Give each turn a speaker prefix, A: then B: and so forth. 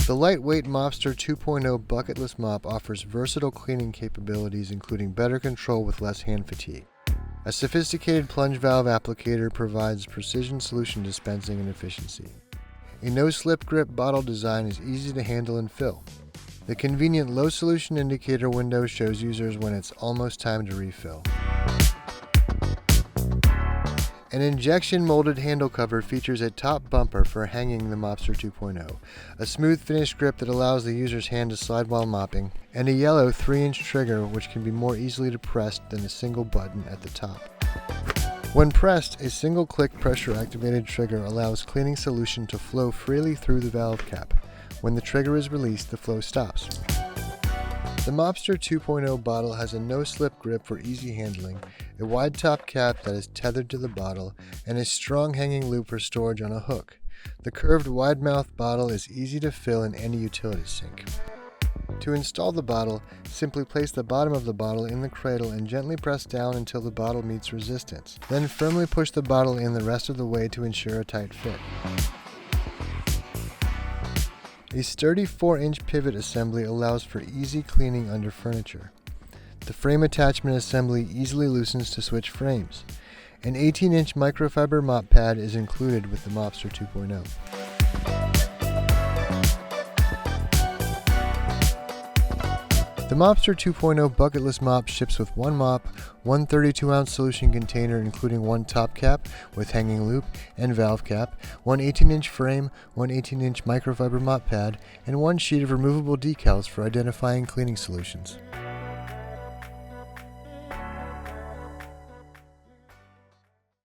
A: The lightweight Mopster 2.0 Bucketless mop offers versatile cleaning capabilities, including better control with less hand fatigue. A sophisticated plunge valve applicator provides precision solution dispensing and efficiency. A no-slip grip bottle design is easy to handle and fill. The convenient low solution indicator window shows users when it's almost time to refill. An injection molded handle cover features a top bumper for hanging the Mopster 2.0, a smooth finish grip that allows the user's hand to slide while mopping, and a yellow 3-inch trigger which can be more easily depressed than a single button at the top. When pressed, a single-click pressure-activated trigger allows cleaning solution to flow freely through the valve cap. When the trigger is released, the flow stops. The Mopster 2.0 bottle has a no-slip grip for easy handling, a wide top cap that is tethered to the bottle, and a strong hanging loop for storage on a hook. The curved wide-mouth bottle is easy to fill in any utility sink. To install the bottle, simply place the bottom of the bottle in the cradle and gently press down until the bottle meets resistance. Then firmly push the bottle in the rest of the way to ensure a tight fit. A sturdy 4-inch pivot assembly allows for easy cleaning under furniture. The frame attachment assembly easily loosens to switch frames. An 18-inch microfiber mop pad is included with the Mopster 2.0. The Mopster 2.0 Bucketless mop ships with one mop, one 32-ounce solution container including one top cap with hanging loop and valve cap, one 18-inch frame, one 18-inch microfiber mop pad, and one sheet of removable decals for identifying cleaning solutions.